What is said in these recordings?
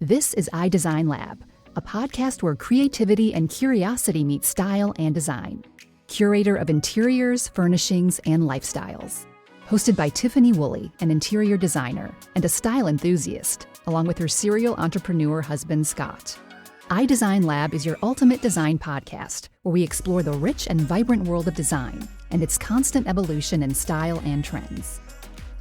This is iDesign Lab, a podcast where creativity and curiosity meet style and design. Curator of interiors, furnishings, and lifestyles. Hosted by Tiffany Woolley, an interior designer and a style enthusiast, along with her serial entrepreneur husband, Scott. iDesign Lab is your ultimate design podcast, where we explore the rich and vibrant world of design and its constant evolution in style and trends.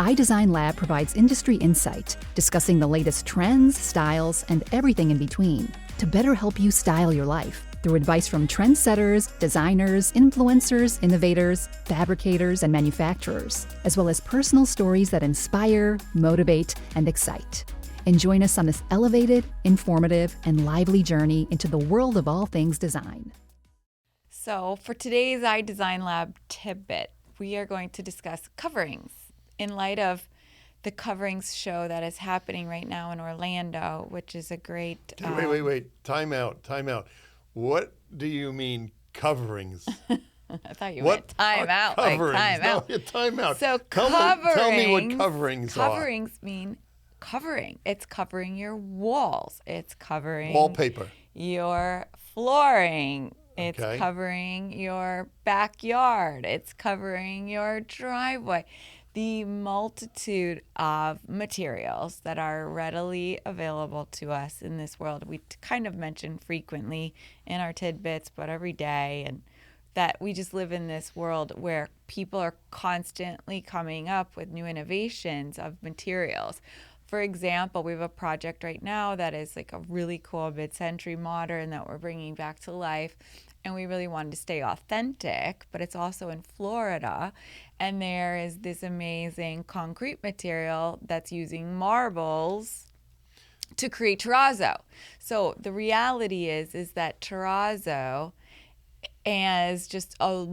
iDesign Lab provides industry insight, discussing the latest trends, styles, and everything in between to better help you style your life through advice from trendsetters, designers, influencers, innovators, fabricators, and manufacturers, as well as personal stories that inspire, motivate, and excite. And join us on this elevated, informative, and lively journey into the world of all things design. So for today's iDesign Lab tidbit, we are going to discuss coverings in light of the coverings show that is happening right now in Orlando, which is a great... Wait. Time out. What do you mean coverings? I thought you meant time out. Like time out. No, time out. So tell me what coverings are. Coverings mean covering. It's covering your walls. It's covering... Wallpaper. Your flooring. It's Okay. covering your backyard. It's covering your driveway. The multitude of materials that are readily available to us in this world. We kind of mention frequently in our tidbits, but every day, and that we just live in this world where people are constantly coming up with new innovations of materials. For example, we have a project right now that is like a really cool mid-century modern that we're bringing back to life. And we really wanted to stay authentic, but it's also in Florida. And there is this amazing concrete material that's using marbles to create terrazzo. So the reality is that terrazzo is just a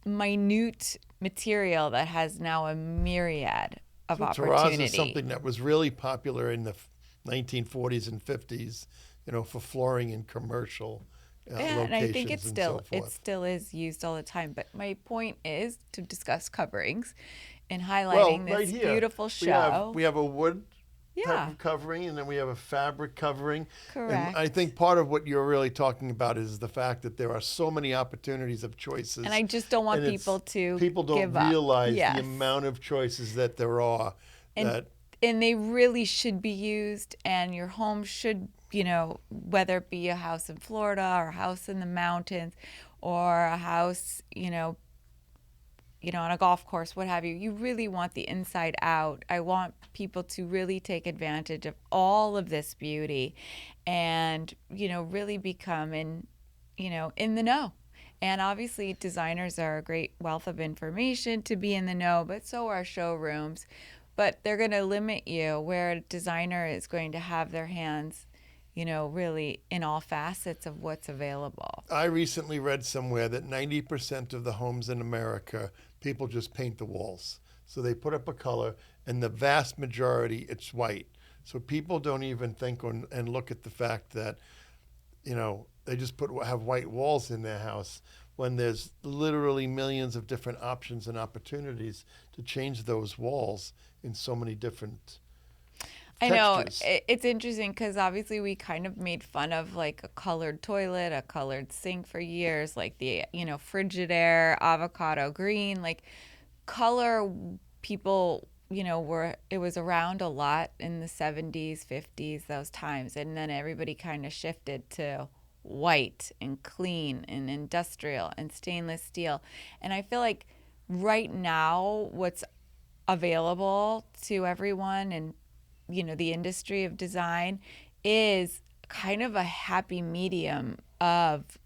minute material that has now a myriad of opportunity. Terrazzo is something that was really popular in the 1940s and 50s, for flooring in commercial locations and I think it so still is used all the time. But my point is to discuss coverings and highlighting this beautiful show. We have a wood type of covering, and then we have a fabric covering. Correct. And I think part of what you're really talking about is the fact that there are so many opportunities of choices. And I just don't want people to People don't give up. realize Yes. the amount of choices that there are. And they really should be used, and your home should, whether it be a house in Florida or a house in the mountains or a house, on a golf course, what have you, you really want the inside out. I want people to really take advantage of all of this beauty and, really become in the know. And obviously designers are a great wealth of information to be in the know, but so are showrooms. But they're going to limit you where a designer is going to have their hands, really in all facets of what's available. I recently read somewhere that 90% of the homes in America, people just paint the walls. So they put up a color, and the vast majority, it's white. So people don't even think and look at the fact that, they just have white walls in their house, when there's literally millions of different options and opportunities to change those walls in so many different textures. I know. It's interesting because obviously we kind of made fun of like a colored toilet, a colored sink for years, like the, Frigidaire, avocado green, like color people, it was around a lot in the 70s, 50s, those times. And then everybody kind of shifted to white and clean and industrial and stainless steel. And I feel like right now what's available to everyone and the industry of design is kind of a happy medium of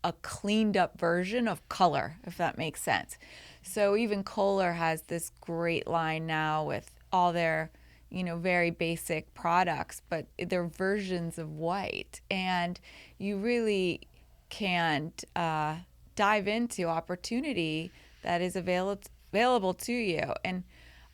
a cleaned up version of color, if that makes sense. So even Kohler has this great line now with all their very basic products, but they're versions of white. And you really can't dive into opportunity that is available to you. And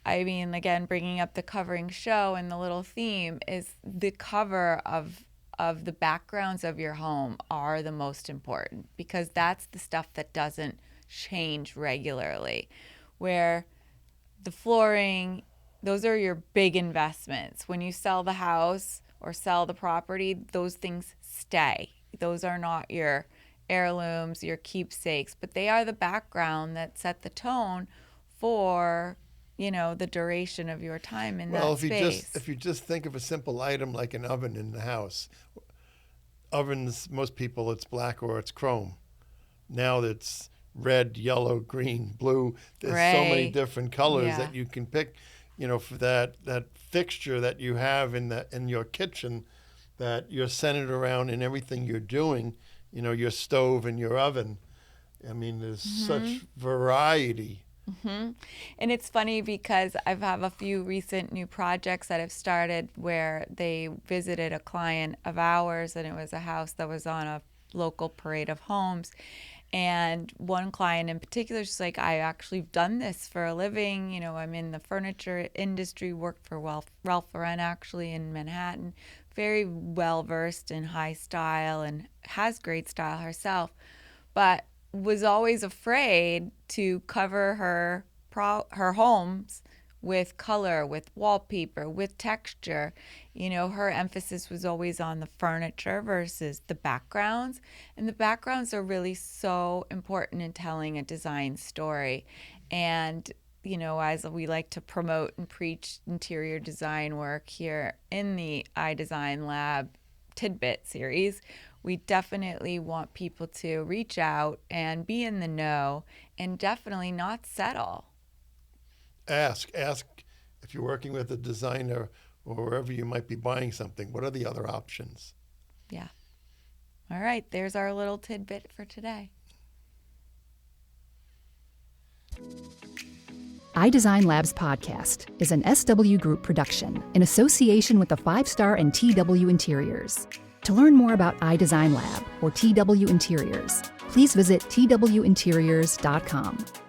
I mean, again, bringing up the covering show and the little theme is the cover of the backgrounds of your home are the most important, because that's the stuff that doesn't change regularly, where the flooring, those are your big investments. When you sell the house, or sell the property, those things stay. Those are not your heirlooms, your keepsakes, but they are the background that set the tone for, the duration of your time in that space. If you just think of a simple item like an oven in the house, ovens, most people, it's black or it's chrome. Now it's red, yellow, green, blue. There's so many different colors that you can pick, for that fixture that you have in your kitchen that you're centered around in everything you're doing, your stove and your oven. I mean, there's such variety. Mm-hmm. And it's funny because I've have a few recent new projects that have started where they visited a client of ours, and it was a house that was on a local parade of homes. And one client in particular, she's like, I actually done this for a living. I'm in the furniture industry, worked for Ralph Lauren actually in Manhattan, very well versed in high style and has great style herself, but was always afraid to cover her homes with color, with wallpaper, with texture. Her emphasis was always on the furniture versus the backgrounds. And the backgrounds are really so important in telling a design story. And, as we like to promote and preach interior design work here in the iDesign Lab Tidbit series, we definitely want people to reach out and be in the know and definitely not settle. Ask if you're working with a designer or wherever you might be buying something, what are the other options? Yeah. All right, there's our little tidbit for today. iDesign Labs podcast is an SW Group production in association with the 5-Star and TW Interiors. To learn more about iDesign Lab or TW Interiors, please visit twinteriors.com.